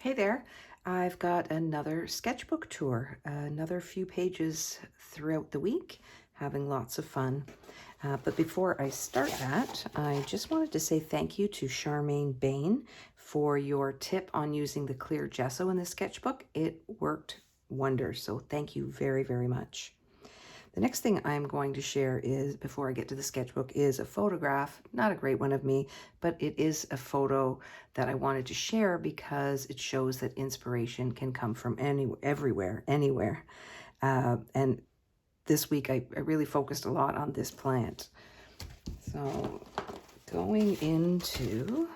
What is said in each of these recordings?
Hey there, I've got another sketchbook tour, another few pages throughout the week, having lots of fun. But before I start that, I just wanted to say thank you to Charmain Bain for your tip on using the clear gesso in the sketchbook. It worked wonders, so thank you very, very much. The next thing I'm going to share is, before I get to the sketchbook, is a photograph, not a great one of me, but it is a photo that I wanted to share because it shows that inspiration can come from everywhere, anywhere. And this week I really focused a lot on this plant. So going into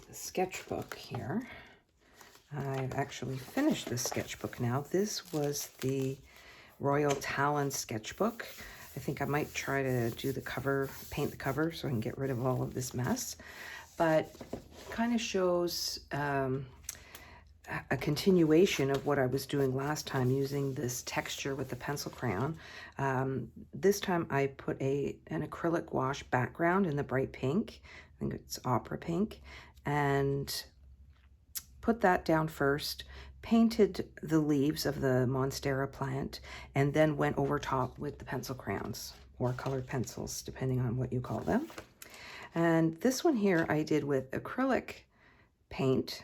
the sketchbook here. I've actually finished this sketchbook now. This was the Royal Talens sketchbook. I think I might try to do the cover, paint the cover so I can get rid of all of this mess. But kind of shows a continuation of what I was doing last time using this texture with the pencil crayon. This time I put an acrylic gouache background in the bright pink. I think it's opera pink. And put that down first, painted the leaves of the Monstera plant, and then went over top with the pencil crayons or colored pencils, depending on what you call them. And this one here I did with acrylic paint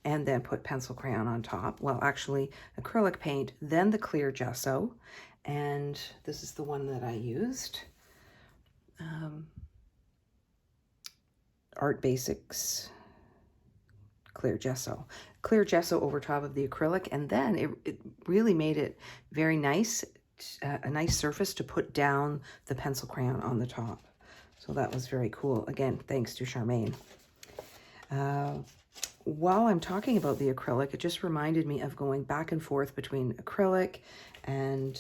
and then put pencil crayon on top. Well, actually acrylic paint, then the clear gesso. And this is the one that I used. Art Basics clear gesso over top of the acrylic, and then it really made it very nice, a nice surface to put down the pencil crayon on the top. So that was very cool. Again, thanks to Charmain. While I'm talking about the acrylic, it just reminded me of going back and forth between acrylic and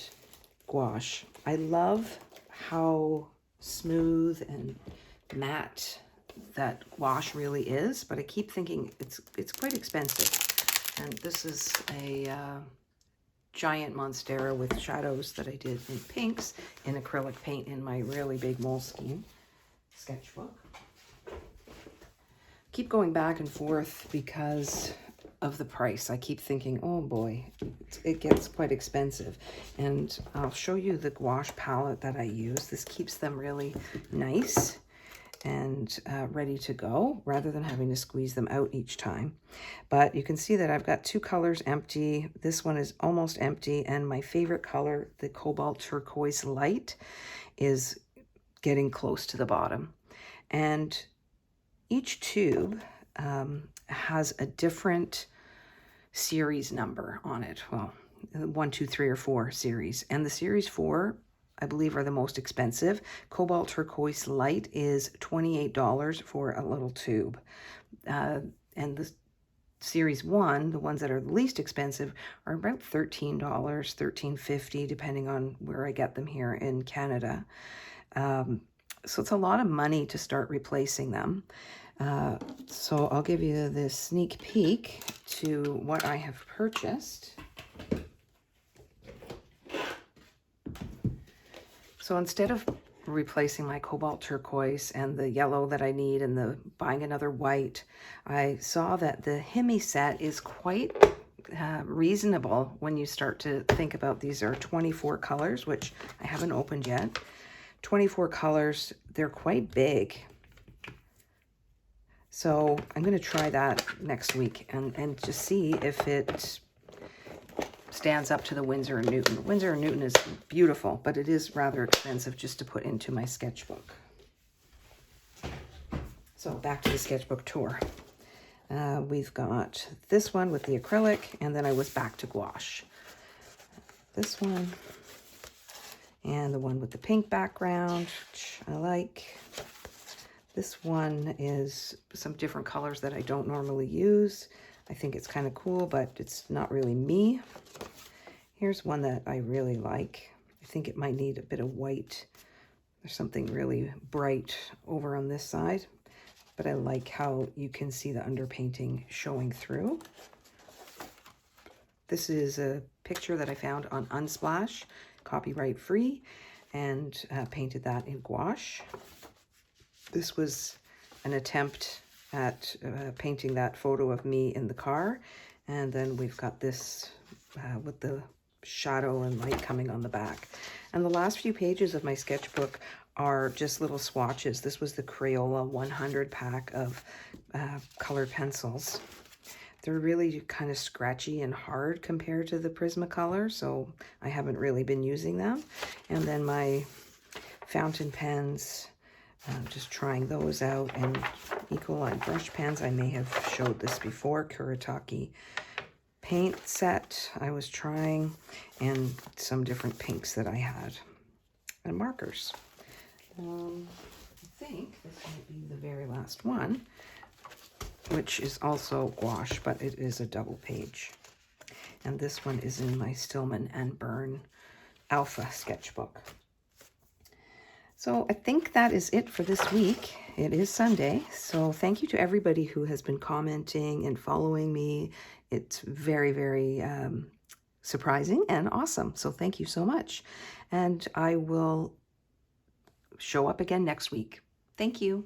gouache. I love how smooth and matte that gouache really is, but I keep thinking it's quite expensive. And this is a giant Monstera with shadows that I did in pinks in acrylic paint in my really big Moleskine sketchbook. Keep going back and forth because of the price. I keep thinking, oh boy, it gets quite expensive. And I'll show you the gouache palette that I use. This keeps them really nice and ready to go rather than having to squeeze them out each time. But you can see that I've got two colors empty. This one is almost empty, and my favorite color, the cobalt turquoise light, is getting close to the bottom. And each tube has a different series number on it. Well, 1, 2, 3, or 4 series, and the series 4 I believe are the most expensive. Cobalt turquoise light is $28 for a little tube. And the series 1, the ones that are the least expensive, are about $13, $13.50, depending on where I get them here in Canada. So it's a lot of money to start replacing them. So I'll give you this sneak peek to what I have purchased. So instead of replacing my cobalt turquoise and the yellow that I need and buying another white, I saw that the Hemi set is quite reasonable when you start to think about these are 24 colors, which I haven't opened yet. 24 colors, they're quite big. So I'm going to try that next week and just see if it stands up to the Winsor and Newton. Winsor and Newton is beautiful, but it is rather expensive just to put into my sketchbook. So back to the sketchbook tour. We've got this one with the acrylic, and then I was back to gouache. This one, and the one with the pink background, which I like. This one is some different colors that I don't normally use. I think it's kind of cool, but it's not really me. Here's one that I really like. I think it might need a bit of white. There's something really bright over on this side, but I like how you can see the underpainting showing through. This is a picture that I found on Unsplash, copyright free, and painted that in gouache. This was an attempt at painting that photo of me in the car. And then we've got this with the shadow and light coming on the back. And the last few pages of my sketchbook are just little swatches. This was the Crayola 100 pack of colored pencils. They're really kind of scratchy and hard compared to the Prismacolor, so I haven't really been using them. And then my fountain pens, just trying those out, and Ecoline brush pens. I may have showed this before. Kuretake paint set I was trying, and some different pinks that I had, and markers. I think this might be the very last one, which is also gouache, but it is a double page. And this one is in my Stillman and Birn Alpha sketchbook. So I think that is it for this week. It is Sunday, so thank you to everybody who has been commenting and following me. It's very, very surprising and awesome. So thank you so much. And I will show up again next week. Thank you.